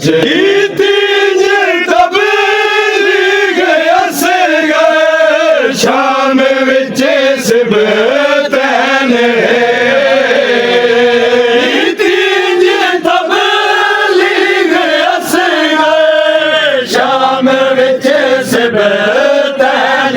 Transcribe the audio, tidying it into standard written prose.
ਵਿੱਚ ਕੀਤੀ ਜੇ ਤਬਲੀਗ ਅਸਗਰ ਸ਼ਾਮ ਵਿੱਚ ਸਿਬਤੈਨ ਕੀਤੀ ਜੇ ਤਬਲੀਗ ਅਸਗਰ ਸ਼ਾਮ ਵਿੱਚ ਸਿਬਤੈਨ